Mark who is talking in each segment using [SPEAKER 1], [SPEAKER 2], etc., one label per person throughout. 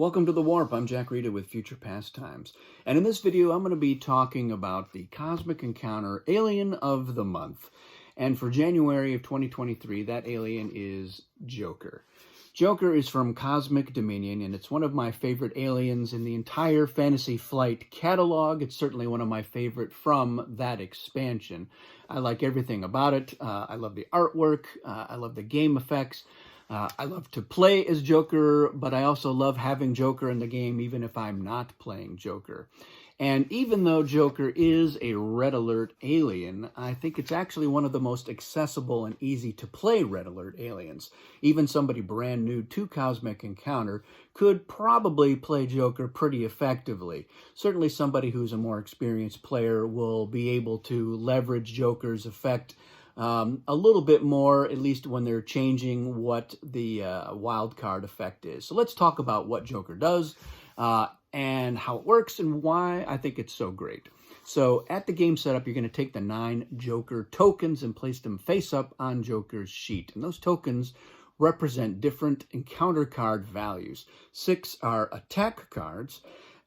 [SPEAKER 1] Welcome to The Warp. I'm Jack Rita with Future Pastimes. And in this video, I'm going to be talking about the Cosmic Encounter Alien of the Month. And for January of 2023, that alien is Joker. Joker is from Cosmic Dominion, and it's one of my favorite aliens in the entire Fantasy Flight catalog. It's certainly one of my favorite from that expansion. I like everything about it. I love the artwork. I love the game effects. I love to play as Joker, but I also love having Joker in the game even if I'm not playing Joker. And even though Joker is a Red Alert alien, I think it's actually one of the most accessible and easy to play Red Alert aliens. Even somebody brand new to Cosmic Encounter could probably play Joker pretty effectively. Certainly somebody who's a more experienced player will be able to leverage Joker's effect a little bit more, at least when they're changing what the wild card effect is. So let's talk about what Joker does and how it works and why I think it's so great. So at the game setup, you're going to take the 9 Joker tokens and place them face up on Joker's sheet. And those tokens represent different encounter card values. 6 are attack cards.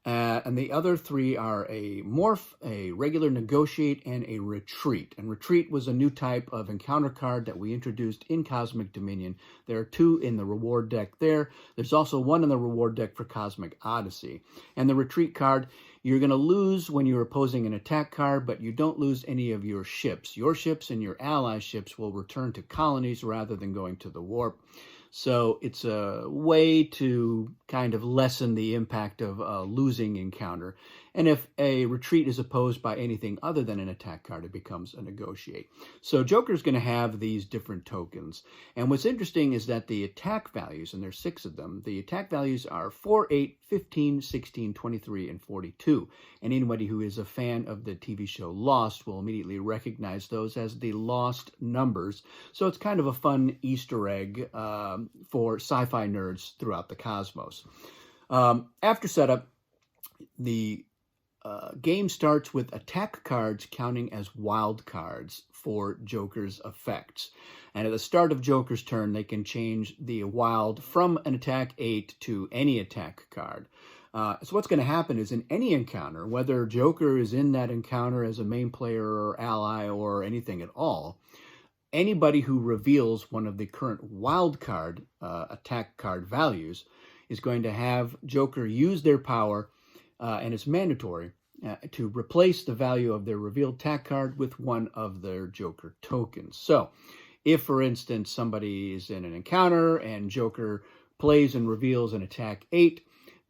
[SPEAKER 1] And the other 3 are a morph, a regular negotiate, and a retreat. And retreat was a new type of encounter card that we introduced in Cosmic Dominion. There are 2 in the reward deck there. There's also 1 in the reward deck for Cosmic Odyssey. And the retreat card, you're going to lose when you're opposing an attack card, but you don't lose any of your ships. Your ships and your ally ships will return to colonies rather than going to the warp. So it's a way to kind of lessen the impact of a losing encounter. And if a retreat is opposed by anything other than an attack card, it becomes a negotiate. So Joker's going to have these different tokens. And what's interesting is that the attack values, and there's 6 of them, the attack values are 4, 8, 15, 16, 23, and 42. And anybody who is a fan of the TV show Lost will immediately recognize those as the Lost numbers. So it's kind of a fun Easter egg for sci-fi nerds throughout the cosmos. After setup, the game starts with attack cards counting as wild cards for Joker's effects. And at the start of Joker's turn, they can change the wild from an attack 8 to any attack card. So what's going to happen is in any encounter, whether Joker is in that encounter as a main player or ally or anything at all, anybody who reveals one of the current wild card attack card values is going to have Joker use their power, and it's mandatory, to replace the value of their revealed attack card with one of their Joker tokens. So if, for instance, somebody is in an encounter and Joker plays and reveals an attack 8,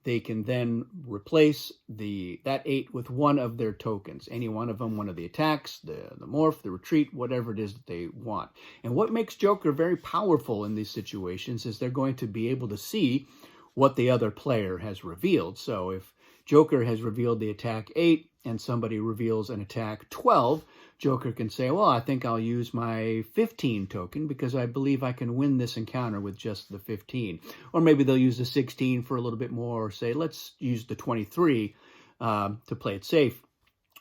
[SPEAKER 1] they can then replace that 8 with one of their tokens. Any one of them, one of the attacks, the morph, the retreat, whatever it is that they want. And what makes Joker very powerful in these situations is they're going to be able to see what the other player has revealed. So if Joker has revealed the attack 8 and somebody reveals an attack 12, Joker can say, well, I think I'll use my 15 token because I believe I can win this encounter with just the 15. Or maybe they'll use the 16 for a little bit more, or say, let's use the 23 to play it safe.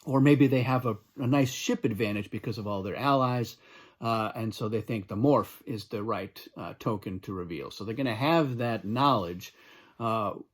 [SPEAKER 1] Or maybe they have a nice ship advantage because of all their allies, and so they think the morph is the right token to reveal. So they're going to have that knowledge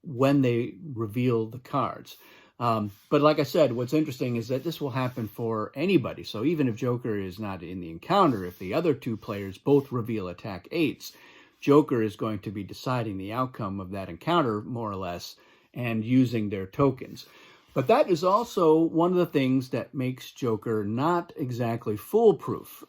[SPEAKER 1] when they reveal the cards. But like I said, what's interesting is that this will happen for anybody. So even if Joker is not in the encounter, if the other 2 players both reveal attack 8s, Joker is going to be deciding the outcome of that encounter, more or less, and using their tokens. But that is also one of the things that makes Joker not exactly foolproof.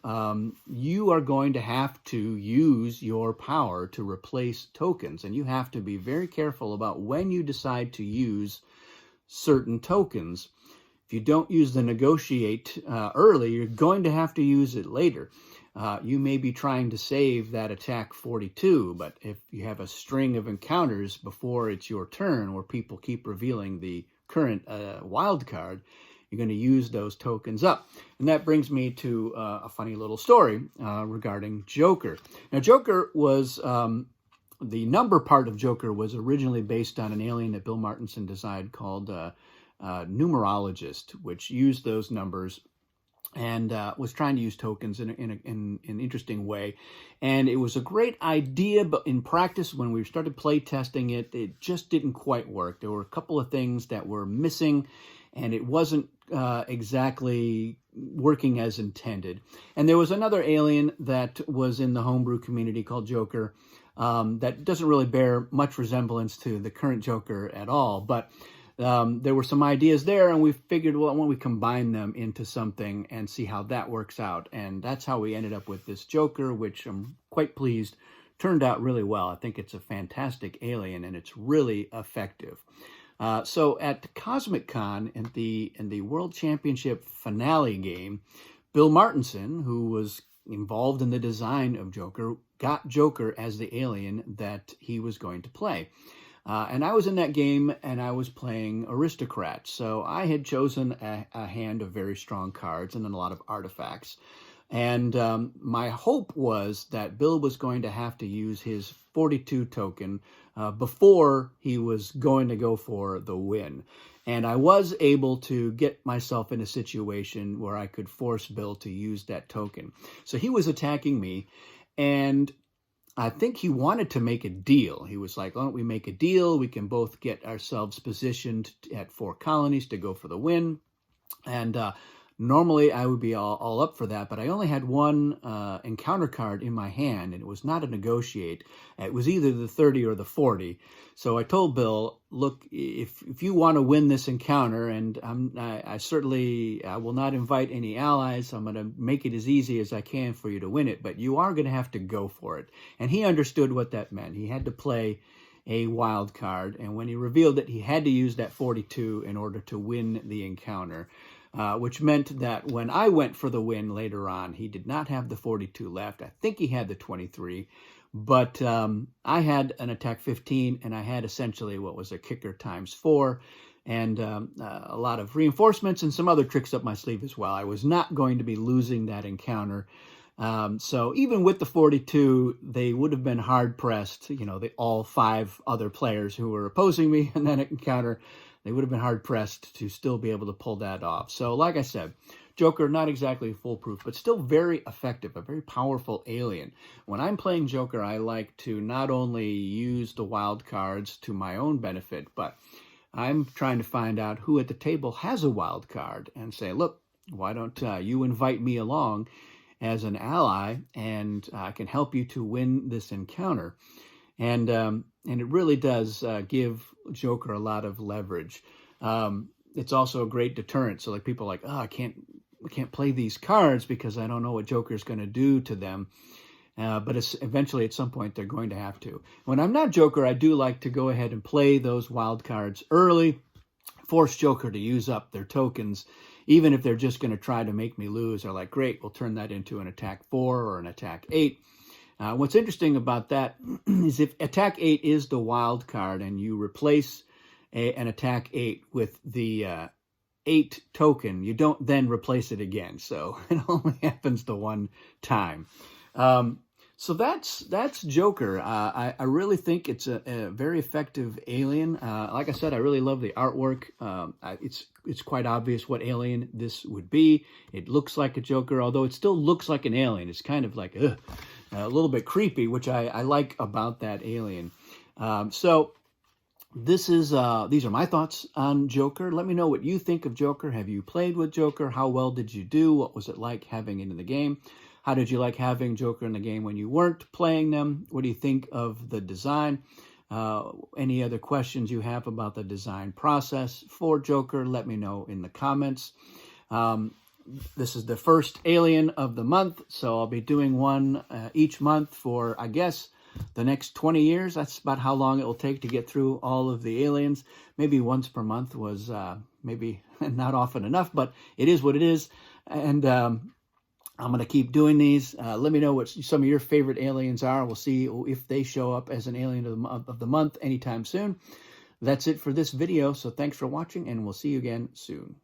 [SPEAKER 1] You are going to have to use your power to replace tokens, and you have to be very careful about when you decide to use certain tokens. If you don't use the negotiate early, you're going to have to use it later. You may be trying to save that attack 42, but if you have a string of encounters before it's your turn where people keep revealing the current wild card, you're going to use those tokens up. And that brings me to a funny little story regarding Joker. Now, Joker was, the number part of Joker was originally based on an alien that Bill Martinson designed called Numerologist, which used those numbers and was trying to use tokens in an interesting way. And it was a great idea, but in practice, when we started play testing it, it just didn't quite work. There were a couple of things that were missing, and it wasn't exactly working as intended. And there was another alien that was in the homebrew community called Joker that doesn't really bear much resemblance to the current Joker at all, but there were some ideas there, and we figured, well, why don't we combine them into something and see how that works out? And that's how we ended up with this Joker, which I'm quite pleased turned out really well. I think it's a fantastic alien, and it's really effective. So at Cosmic Con, in the World Championship finale game, Bill Martinson, who was involved in the design of Joker, got Joker as the alien that he was going to play. And I was in that game, and I was playing Aristocrat. So I had chosen a hand of very strong cards and then a lot of artifacts. And my hope was that Bill was going to have to use his 42 token before he was going to go for the win. And I was able to get myself in a situation where I could force Bill to use that token. So he was attacking me, and I think he wanted to make a deal. He was like, why don't we make a deal? We can both get ourselves positioned at 4 colonies to go for the win. And normally I would be all up for that, but I only had one encounter card in my hand, and it was not a negotiate. It was either the 30 or the 40. So I told Bill, look, if you want to win this encounter, and I certainly will not invite any allies, I'm going to make it as easy as I can for you to win it, but you are going to have to go for it. And he understood what that meant. He had to play a wild card, and when he revealed it, he had to use that 42 in order to win the encounter. Which meant that when I went for the win later on, he did not have the 42 left. I think he had the 23, but I had an attack 15, and I had essentially what was a kicker times 4, and a lot of reinforcements and some other tricks up my sleeve as well. I was not going to be losing that encounter. So even with the 42, they would have been hard-pressed, all 5 other players who were opposing me in that encounter. They would have been hard-pressed to still be able to pull that off. So like I said, Joker, not exactly foolproof, but still very effective, a very powerful alien. When I'm playing Joker, I like to not only use the wild cards to my own benefit, but I'm trying to find out who at the table has a wild card and say, look, why don't you invite me along as an ally, and I can help you to win this encounter. And it really does give Joker a lot of leverage. It's also a great deterrent. So like people are like, oh, I can't play these cards because I don't know what Joker's going to do to them. But eventually at some point they're going to have to. When I'm not Joker, I do like to go ahead and play those wild cards early, force Joker to use up their tokens, even if they're just going to try to make me lose. They're like, great, we'll turn that into an attack 4 or an attack 8. What's interesting about that is if attack 8 is the wild card and you replace an attack 8 with the 8 token, you don't then replace it again. So it only happens the one time. So that's Joker. I really think it's a very effective alien. Like I said, I really love the artwork. It's quite obvious what alien this would be. It looks like a Joker, although it still looks like an alien. It's kind of like a little bit creepy, which I like about that alien. So these are my thoughts on Joker. Let me know what you think of Joker. Have you played with Joker? How well did you do? What was it like having it in the game? How did you like having Joker in the game when you weren't playing them? What do you think of the design? Any other questions you have about the design process for Joker, let me know in the comments. This is the first alien of the month, so I'll be doing one each month for, I guess, the next 20 years. That's about how long it will take to get through all of the aliens. Maybe once per month was maybe not often enough, but it is what it is. And I'm going to keep doing these. Let me know what some of your favorite aliens are. We'll see if they show up as an alien of the month anytime soon. That's it for this video, so thanks for watching, and we'll see you again soon.